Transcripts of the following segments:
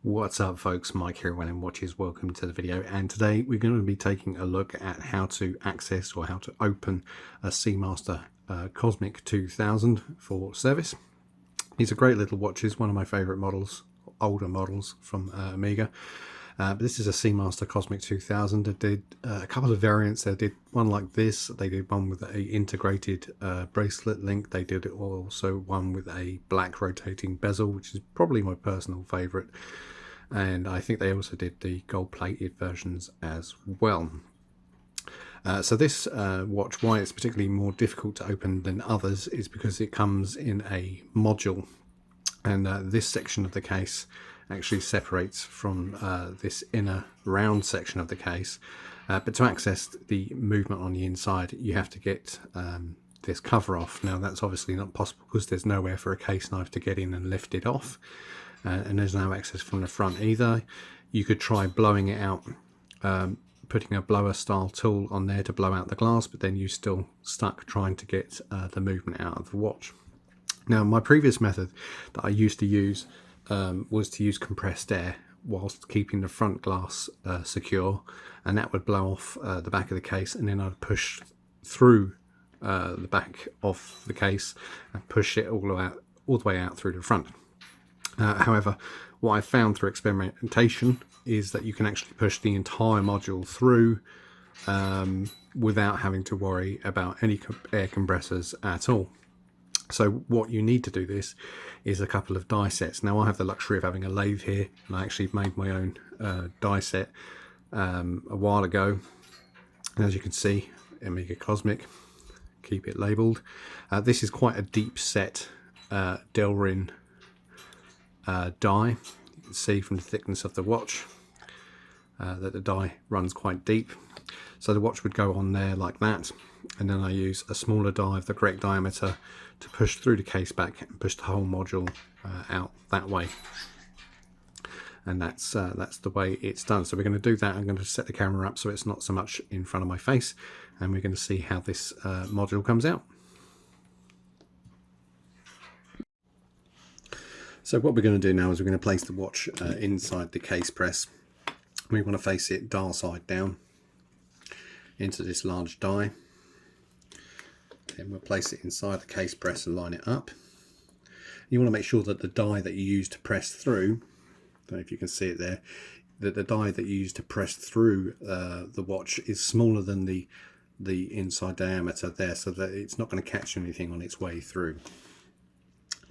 What's up folks, Mike here, When Watches. Welcome to the video, and today we're going to be taking a look at how to access or how to open a Seamaster Cosmic 2000 for service. These are great little watches, one of my favourite models, older models from Omega. But this is a Seamaster Cosmic 2000. They did a couple of variants. They did one like this, they did one with a integrated bracelet link, they did also one with a black rotating bezel, which is probably my personal favourite, and I think they also did the gold plated versions as well. So this watch, why it's particularly more difficult to open than others is because it comes in a module, and this section of the case actually separates from this inner round section of the case, but to access the movement on the inside you have to get this cover off. Now that's obviously not possible because there's nowhere for a case knife to get in and lift it off, and there's no access from the front either. You could try blowing it out, putting a blower style tool on there to blow out the glass, but then you're still stuck trying to get the movement out of the watch. Now my previous method that I used to use was to use compressed air whilst keeping the front glass secure, and that would blow off the back of the case, and then I'd push through the back of the case and push it all the way out through the front. However, what I found through experimentation is that you can actually push the entire module through without having to worry about any air compressors at all. So what you need to do this is a couple of die sets. Now I have the luxury of having a lathe here, and I actually made my own die set a while ago. And as you can see, Omega Cosmic, keep it labelled. This is quite a deep set Delrin die. You can see from the thickness of the watch that the die runs quite deep. So the watch would go on there like that, and then I use a smaller die of the correct diameter to push through the case back and push the whole module out that way. And that's the way it's done. So we're going to do that. I'm going to set the camera up so it's not so much in front of my face, and we're going to see how this module comes out. So what we're going to do now is we're going to place the watch inside the case press. We want to face it dial side down into this large die. Then we'll place it inside the case press and line it up. You want to make sure that the die that you use to press through, I don't know if you can see it there, that the die that you use to press through the watch is smaller than the inside diameter there, so that it's not going to catch anything on its way through.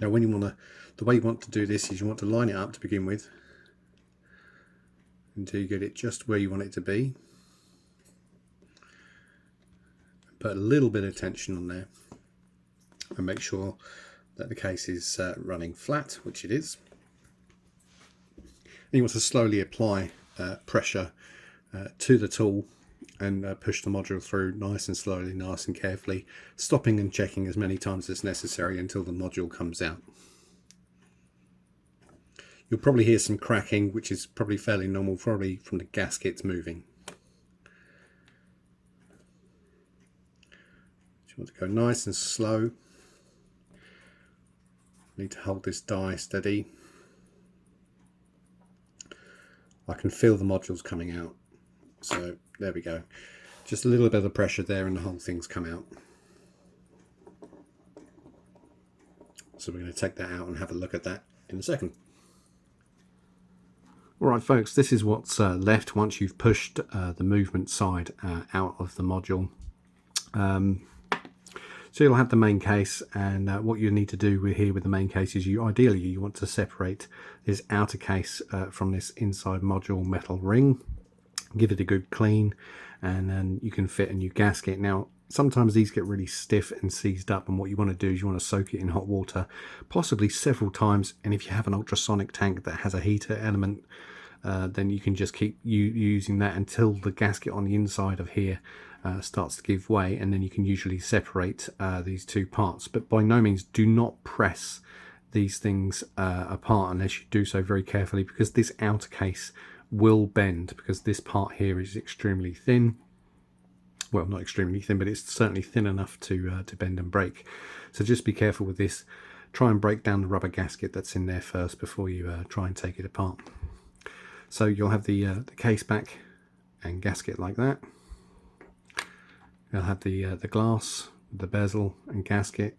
Now when you want to, the way you want to do this is you want to line it up to begin with until you get it just where you want it to be. Put a little bit of tension on there and make sure that the case is running flat, which it is. And you want to slowly apply pressure to the tool and push the module through nice and slowly, nice and carefully, stopping and checking as many times as necessary until the module comes out. You'll probably hear some cracking, which is probably fairly normal, probably from the gaskets moving. You want to go nice and slow. Need to hold this die steady. I can feel the modules coming out. So there we go. Just a little bit of pressure there and the whole thing's come out. So we're going to take that out and have a look at that in a second. Alright folks, this is what's left once you've pushed the movement side out of the module. So you'll have the main case, and what you need to do here with the main case is you want to separate this outer case from this inside module metal ring. Give it a good clean, and then you can fit a new gasket. Now sometimes these get really stiff and seized up, and what you want to do is you want to soak it in hot water, possibly several times, and if you have an ultrasonic tank that has a heater element, then you can just keep using that until the gasket on the inside of here starts to give way, and then you can usually separate these two parts. But by no means do not press these things apart unless you do so very carefully, because this outer case will bend, because this part here is extremely thin. Well, not extremely thin, but it's certainly thin enough to bend and break. So just be careful with this. Try and break down the rubber gasket that's in there first before you try and take it apart. So you'll have the case back and gasket like that. You'll have the glass, the bezel and gasket.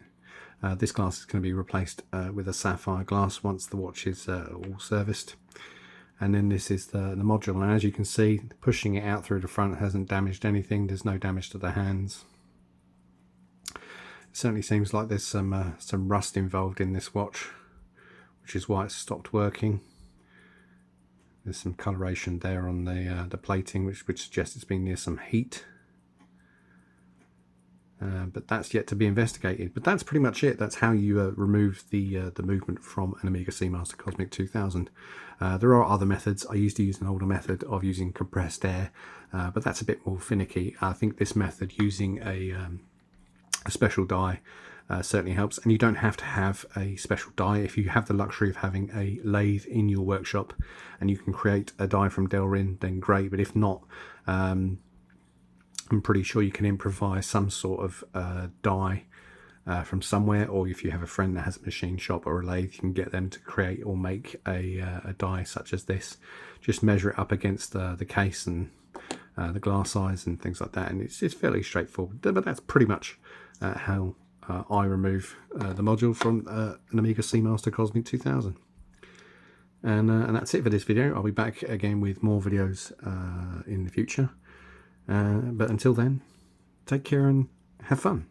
This glass is going to be replaced with a sapphire glass once the watch is all serviced. And then this is the module, and as you can see, pushing it out through the front hasn't damaged anything. There's no damage to the hands. It certainly seems like there's some rust involved in this watch, which is why it's stopped working. There's some coloration there on the plating, which suggests it's been near some heat. But that's yet to be investigated. But that's pretty much it. That's how you remove the movement from an Omega Seamaster Cosmic 2000. There are other methods. I used to use an older method of using compressed air, but that's a bit more finicky. I think this method, using a special die, certainly helps. And you don't have to have a special die. If you have the luxury of having a lathe in your workshop and you can create a die from Delrin, then great. But if not, I'm pretty sure you can improvise some sort of die from somewhere, or if you have a friend that has a machine shop or a lathe, you can get them to create or make a die such as this. Just measure it up against the case and the glass size and things like that, and it's fairly straightforward. But that's pretty much how I remove the module from an Omega Seamaster Cosmic 2000. And that's it for this video. I'll be back again with more videos in the future. But until then, take care and have fun.